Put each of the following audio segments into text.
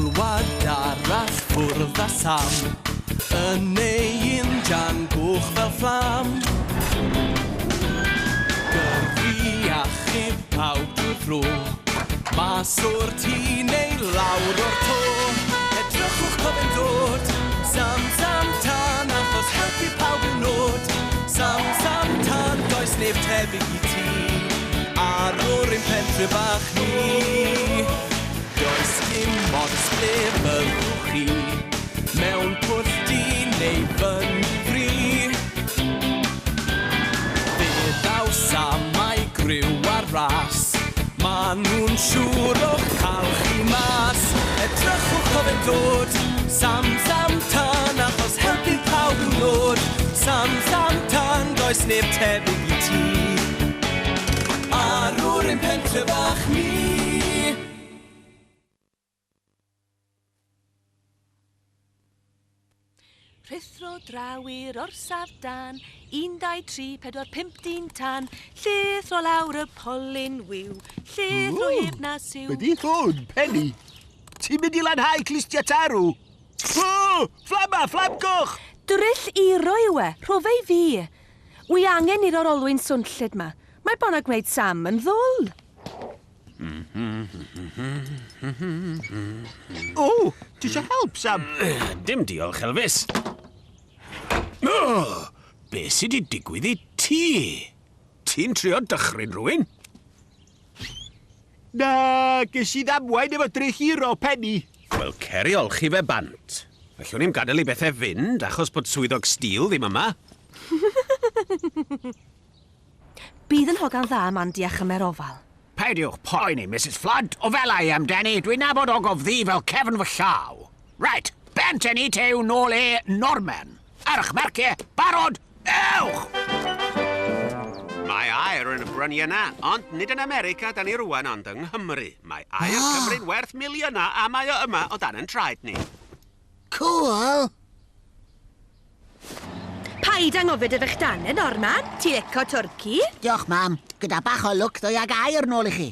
alwad arall ffwrdd a Sam, yn ei injan gwch fel fflam. Gyrfi a chyb pawb drwy'r ffro, mas o'r tŷ neu lawr o'r to. Edrychwch cofyn dod, Sam Sam Tân, achos helpu pawb i'w nod. Sam Sam Tân, does neb tebyg i ti, ar o'r ein pentre bach ni. Does dim mots ble fyddwch chi, mewn pwlldi neu fyn fri. Fe daw Sam a'i gryw ar ras, ma nhw'n siŵr o'ch cael chi mas. Edrychwch cofyn dod, Sam Sam Tân, achos helpu pawb i'w nod. Sam Sam Tân, does neb tebyg i ti, ar o'r ein pentre bach ni. Rhythro drawyr o'r safdan, 1, 2, 3, 4, 5, 10 tan. Llethro lawr y polyn wiw, llethro heb na siw. Be di hwn, Penny? Ti'n mynd i lanhau clustia tarw? O, fflama, fflam goch! Dryll iro yw e, rhofau fi. Wi angen i'r olwyn swnllid ma. Mae bon a gwneud Sam yn ddwl. O, ti eisiau help, Sam? Dim diolch, Elvis. Be sydd wedi digwydd i ti? Ti'n trio dychryn rhywun? Na, ges i ddamwain efo drychiro, Penny. Wel, ceriol chi fe bant. Allwn ni'n gadael i bethau fynd achos bod swyddog stil ddim yma. Bydd yn hogan dda man diach ymer ofal. Peidiwch poeni, Mrs Flood. O fel ai am Denny, dwi'n nabod ogof ddi fel cefn fy llaw. Right, bent ni te yw nôl e Norman. Arch merciau, barod, ewch! Mae air yn y bryniau yna, ond nid yn America da ni rwan ond yng Nghymru. Mae air Cymru'n werth miliynau a mae o yma o dan yn traed ni. Cool. Paid angofyd y fych dane, Norman. Ti eco twrci? Diolch, mam. Gyda bach o lwc ddwy ag air nôl i chi.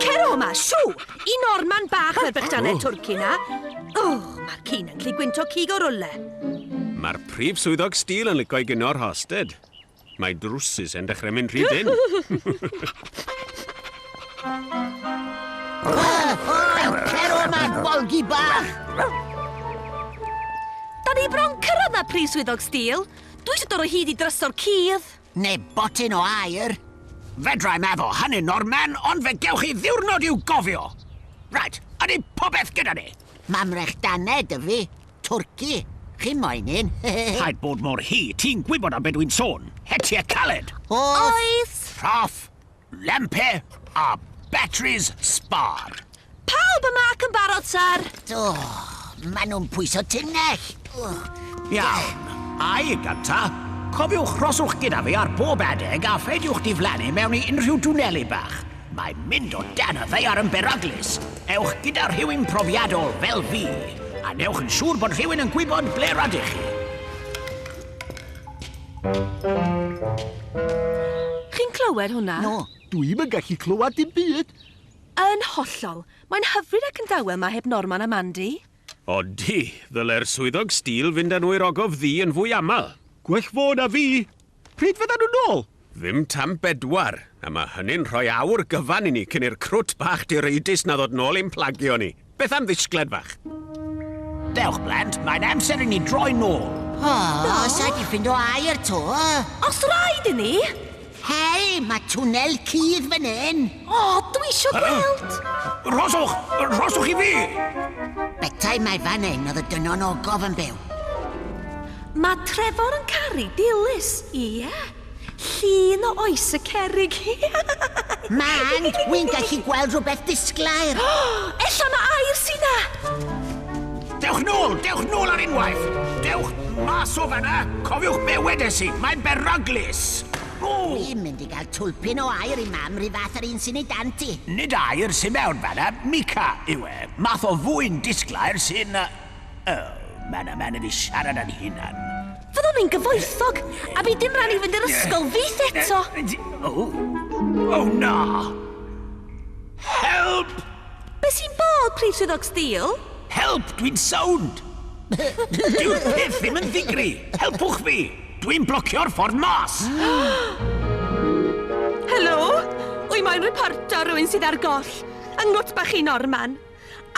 Cero ma, siw! I Norman bach yr fych dane twrci na. Mae'r cyn yn lli gwynto cig o rwle. Mae'r prif swyddog stil yn licio i gyno'r hosted. Mae drwsus yn dechrau mynd rhy dyn. Cero ma'n bolgi bach. Da ni bron cyrraedd na prif swyddog stil. Dwi eisiau dod o hyd i dryso'r cydd. Neu botyn o air. Fedrai meddwl hynny, Norman, ond fe gewch chi ddiwrnod i'w gofio. Right, ydy popeth gyda ni. Mam rech dane dy fi. Twrci. Chi moyn un. Rhaid bod mor hi, ti'n gwybod am beth dwi'n sôn. Hetiau caled, Oes! rhoff, lempe a batteries spar. Pawb yma ac yn barod, sar. O, maen nhw'n pwyso tunnell. Iawn, a'i gynta, cofiwch roswch gyda fi ar bob adeg a pheidiwch diflannu mewn i unrhyw dwneli bach. Mae mynd o dan y ddeiar yn beryglus. Ewch gyda rhywun profiadol fel fi, a newch yn siŵr bod rhywun yn gwybod ble rydych chi. Chi'n clywed hwnna? No. Dwi'm yn gallu clywed dim byd. Yn hollol. Mae'n hyfryd ac yn dawel ma heb Norman a Mandy. Odi, ddylai'r swyddog stil fynd â nhw i'r ogof ddi yn fwy aml. Gwell fo na fi. Pryd fydda nhw nôl? Ddim tam 4, a mae hynny'n rhoi awr gyfan i ni cyn i'r crwt bach direidus na ddod nôl i'n plagio ni. Beth am ddisgled fach? Dewch, Blant, mae'n amser i ni droi nôl. Sa di ffind o air to. Os rhaid i ni? Hei, mae twnnel cydd fan hyn. Dwi eisiau gweld. Roswch i fi! Betai mae fan hyn oedd y dynon ogof yn byw. Mae Trevor yn caru dilys. Ie. Llun o oes y cerig. Man, wy'n gallu gweld rhywbeth disglair. Ella mae air sy'n na. Dewch nôl ar unwaith. Dewch mas o fanna. Cofiwch be wedes i, mae'n beryglus. Dwi'n mynd i gael twlpyn o air i mam rhy fath ar un sy'n ei danti. Nid air sy'n mewn fanna, mica yw e. Math o fwy'n disglair sy'n... Man ydi siarad yn hunan. Fyddwn ni'n gyfoethog, a mi dim rhan i fynd i'r ysgol fydd eto. O na! Help! Be sy'n bod, prif swyddog stil? Help, dwi'n sownd! Dyw'r peth ddim yn ddigri! Helpwch fi! Dwi'n blocio'r ffordd mas! Helo? Wy moyn reporto rhywun sydd ar goll. Yng ngwt bach i Norman.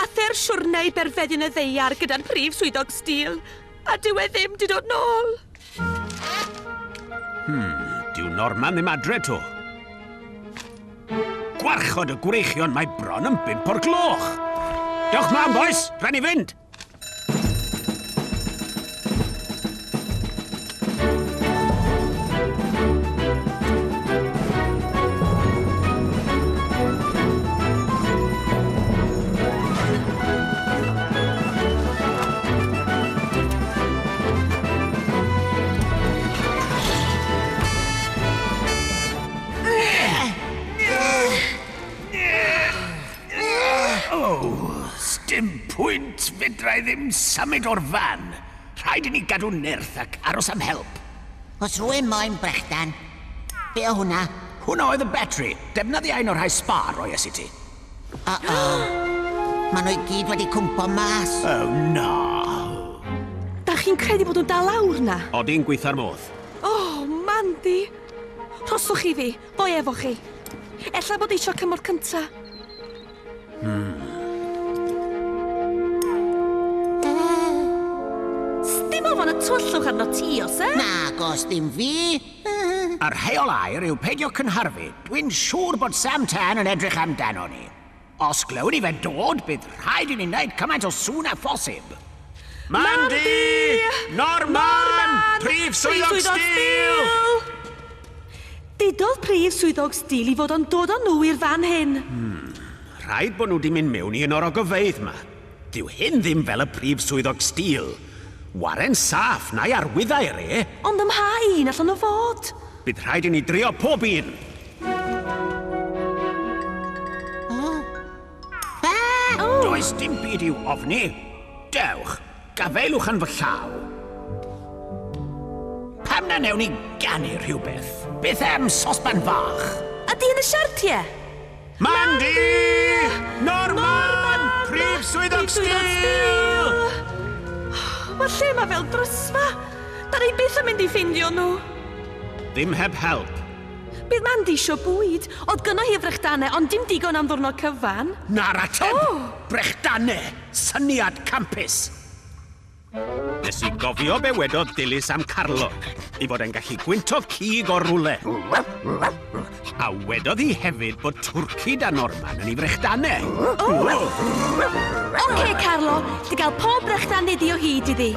Ather siwrnau berfeddion y ddeiar gyda'r prif swyddog stil. A dyw e ddim di dod nôl. Dyw Norman ddim adre to. Gwarchod y gwreichion mae bron yn 5 o'r gloch. Diolch mam, boys. Rhaid ni fynd. Dim pwynt fedrai ddim symud o'r fan. Rhaid i ni gadw nerth ac aros am help. Os rwy'n moyn brechdan, be o hwnna? Hwna oedd y betri. Defnyddio un o'r rhai spar o ys i ti. Maen nhw I gyd wedi cwmpo mas. Oh, no. Da chi'n credu bod nhw'n dal lawr na? Oddi'n gweithio'r modd. Oh, Mandy. Rhoswch chi fi, boi efo chi. Ella bod eisiau cymorth cynta. Dim ofon y twllwch arno ti, os e? Nag os dim fi. Yr heol air yw peidio cynharfu. Dwi'n siŵr bod Sam Tân yn edrych amdano ni. Os glywon ni fe dod, bydd rhaid i ni wneud cymaint o sŵn a phosib. Mandy! Norman! Prif swyddog stil! Didodd prif swyddog stil I fod o'n dod o nhw i'r fan hyn. Rhaid bod nhw wedi mynd mewn I un o'r ogofeidd yma. Dyw hyn ddim fel y prif swyddog stil. Waren saff na'i arwyddau re. Ond ym mha un allan o fod. Bydd rhaid I ni drio pob un. Does dim byd i'w ofni. Dewch, gafelwch yn fy llaw. Pam na newn ni ganu rhywbeth? Beth am sosban fach? Ydy yn y siartiau? Mandy! Norman! Prif swyddog stil! Mae'r lle yma fel drysfa. Da ni byth yn mynd I ffindio nhw. Ddim heb help. Bydd Mandy isio bwyd. Oedd gynno hi frechdannau, ond dim digon am ddwrnod cyfan. Na'r ateb! Brechdannau! Syniad campus! Nes I gofio be wedodd Dilys am Carlo, I fod e'n gallu gwynto cig o rwle. A wedodd hi hefyd bod Twrci da Norman yn I frechdannau. Oce, Carlo. Di gael pob brechdannau di o hyd iddi.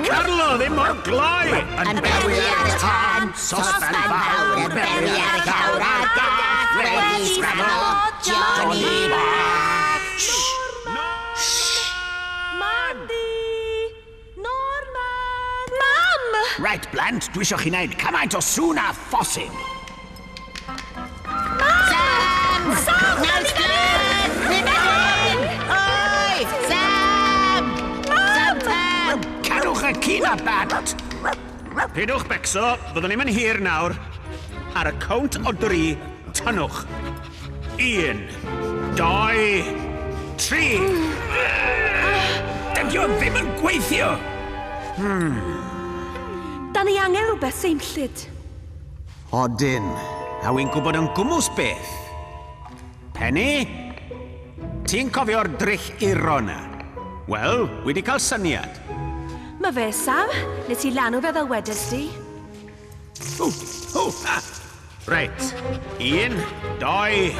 Carlo, ddim mor gloi! Yn berwi ar y tân, sosban fawr yn berwi ar y llawr a gath wedi sgrafo Johnny Bach. Mandy! Norman! Mam! Right, Blant, dwi isio chi wneud cymaint o sŵn a phosib. Sam! Nawr glyn! Oi! Sam! Sam Tân! Cadwch y cyn a bant! Pidwch becso, byddwn ni'n hir nawr. Ar y count o 3, tynnwch. 1, 2, 3. Dydio ddim yn gweithio! Da ni angen rhywbeth seimllyd. Odin. A wy'n gwybod yn gwmws beth. Penny? Ti'n cofio'r drill iro na? Wel, wedi cael syniad. Mae fe, Sam. Nes I lanw fe fel wedes di. Reit. 1, 2,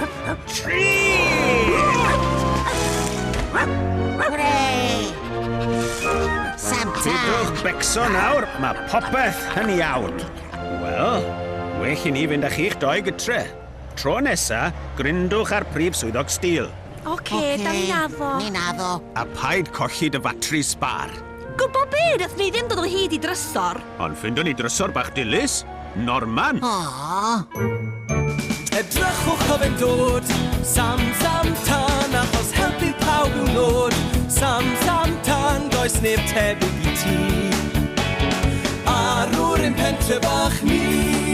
3! Hwrei! Sam Tân! Pidwch becso nawr, mae popeth yn iawn. Wel, well I ni fynd â chi'ch doi gytre. Tro nesa, gryndwch ar prif swyddog stil. Oce, da ni'n addo. Ni'n addo. A paid colli dy fatri sbar. Gwbo be, nath ni ddim dod o hyd I drysor. Ond ffindwn ni drysor bach dilys, Norman. Edrychwch o fe'n dod, Sam Tân, achos helpu pawb i'w nod. Sam Tân, does neb tebyg I ti. Arwr ein pentre bach ni.